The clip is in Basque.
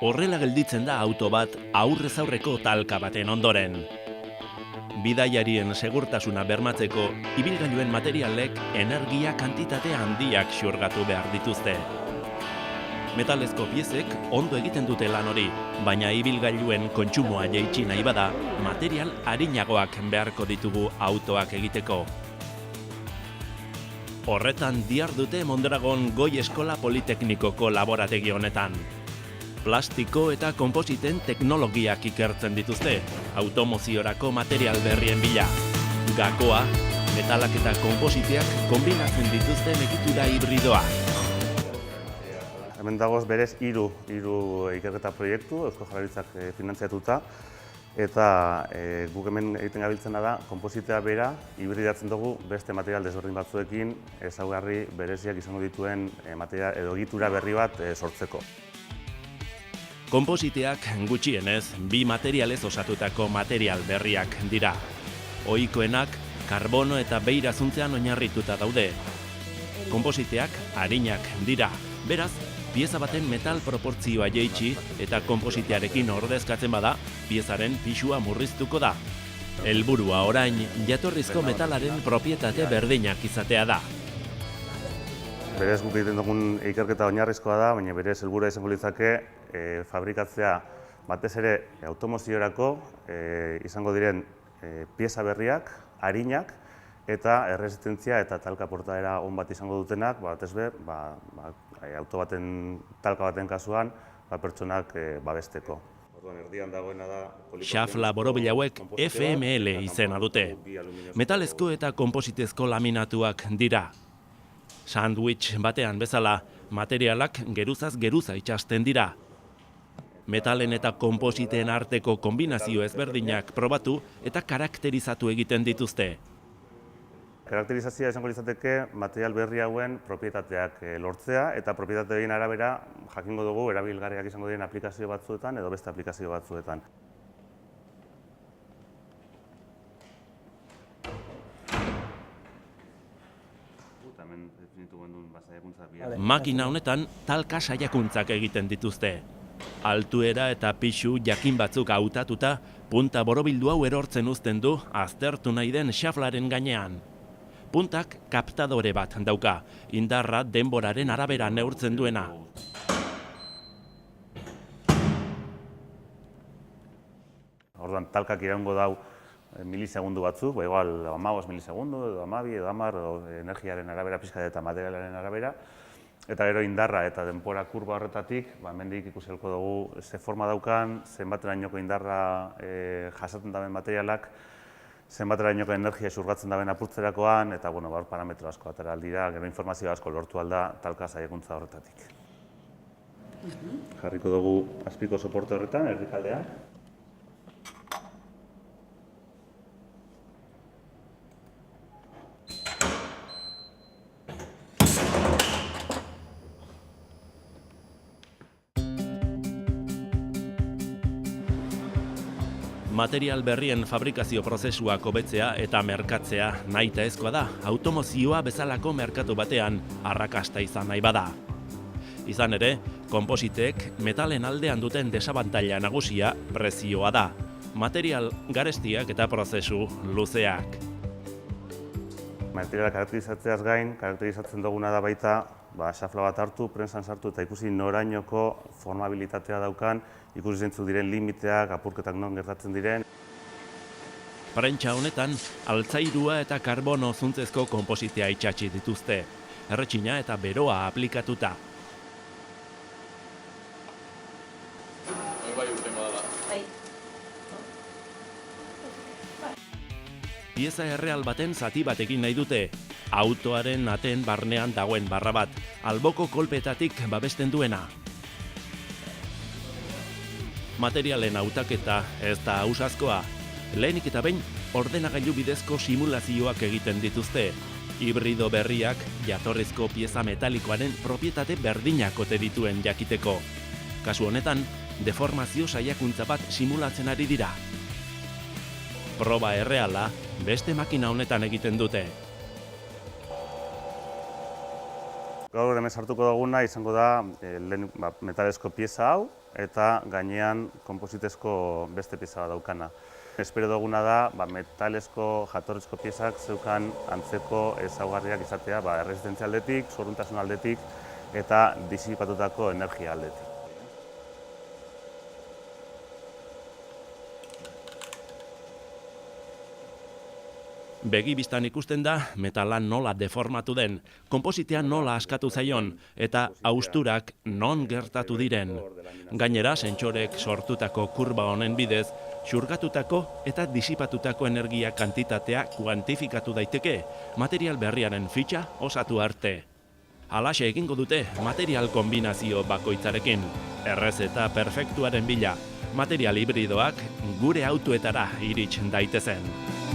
Horrela gelditzen da auto bat aurrez aurreko talka baten ondoren. Bidaiarien segurtasuna bermatzeko, ibilgailuen materialek energia kantitate handiak xurgatu behar dituzte. Metalezko piezek ondo egiten dute lan hori, baina ibilgailuen kontsumoa jaitsi nahi bada, material arinagoak beharko ditugu autoak egiteko. Horretan dihardute Mondragon Goi Eskola Politeknikoko laborategi honetan. Plastiko eta konpositen teknologiak ikertzen dituzte, automoziorako material berrien bila. Gakoa, metalak eta konpositeak kombinatzen dituzten egitura hibridoa. Hemen dagoz berez hiru ikerketa proiektu Eusko Jaurlaritzak finantziatuta, eta guk hemen egiten gabiltzena da konpositea bera hibridatzen dugu beste material desberdin batzuekin ezaugarri bereziak izango dituen material edo egitura berri bat sortzeko. Konpositeak gutxienez bi materialez osatutako material berriak dira. Ohikoenak karbono eta beira zuntzean oinarrituta daude. Konpositeak arinak dira. Beraz, pieza baten metal proportzioa jaitsi eta konpositearekin ordezkatzen bada, piezaren pisua murriztuko da. Helburua orain jatorrizko metalaren propietate berdinak izatea da. Berez guk egiten dugun ikerketa oinarrizkoa da, baina berez helburua izango litzake fabrikatzea batez ere automoziorako izango diren pieza berriak, arinak eta erresistentzia eta talka portaera on bat izango dutenak, batez be, auto baten talka baten kasuan pertsonak babesteko. Xafla borobil hauek FML izena dute. Metalezko eta konpositezko laminatuak dira. Sandwich batean bezala, materialak geruzaz geruza itxasten dira. Metalen eta konpositeen arteko kombinazio ezberdinak probatu eta karakterizatu egiten dituzte. Karakterizazioa izango litzateke material berri hauen propietateak lortzea eta propietate horien arabera jakingo dugu erabilgarriak izango diren aplikazio batzuetan edo beste aplikazio batzuetan. Makina honetan talka saiakuntzak egiten dituzte. Altuera eta pisu jakin batzuk hautatuta, punta borobildu hau erortzen uzten du aztertu nahi den xaflaren gainean. Puntak kaptadore bat dauka, indarra denboraren arabera neurtzen duena. Orduan talkak iraungo dau milisegundu batzuk, igual 15 milisegundu, edo 12, edo 10, energiaren arabera, pixka eta materialaren arabera. Eta gero indarra eta denbora kurba horretatik, hemendik ikusi ahalko dugu ze forma daukan, zenbaterainoko indarra jasaten daben materialak, zenbaterainoko energia xurgatzen daben apurtzerakoan, eta hor parametro asko atera aldira, gero informazio asko lortu alda talka saiakuntza horretatik. Jarriko dugu azpiko soporte horretan, erdikaldean. Material berrien fabrikazio prozesuak hobetzea eta merkatzea nahitaezkoa da automozioa bezalako merkatu batean arrakasta izan nahi bada. Izan ere, konpositeek metalen aldean duten desabantaila nagusia prezioa da. Material garestiak eta prozesu luzeak. Materiala karakterizatzeaz gain, karakterizatzen duguna da baita xafla bat hartu, prentsan sartu eta ikusi norainoko formabilitatea daukan, ikusi zeintzuk diren limiteak, apurketak non gertatzen diren. Prentsa honetan, altzairua eta karbono zuntzezko konpositea itxatxi dituzte, erretxina eta beroa aplikatuta. Pieza erreal baten zati bat egin nahi dute, autoaren aten barnean dagoen barra bat, alboko kolpetatik babesten duena. Materialen hautaketa ez da ausazkoa. Lehenik eta behin, ordenagailu bidezko simulazioak egiten dituzte. Hibrido berriak jatorrizko pieza metalikoaren propietate berdinak ote dituen jakiteko. Kasu honetan, deformazio saiakuntza bat simulatzen ari dira. Proba erreala beste makina honetan egiten dute. Gaur hemen sartuko duguna izango da lehen metalezko pieza hau eta gainean konpositezko beste pieza bat daukana. Espero duguna da metalezko jatorrizko piezak zeukan antzeko ezaugarriak izatea erresistentzia aldetik, zoruntasun aldetik eta disipatutako energia aldetik. Begi bistan ikusten da metala nola deformatu den, konpositea nola askatu zaion eta hausturak non gertatu diren. Gainera, sentsorek sortutako kurba honen bidez, xurgatutako eta disipatutako energia kantitatea kuantifikatu daiteke, material berriaren fitxa osatu arte. Halaxe egingo dute material kombinazio bakoitzarekin, errez eta perfektuaren bila, material hibridoak gure autoetara irits daitezen.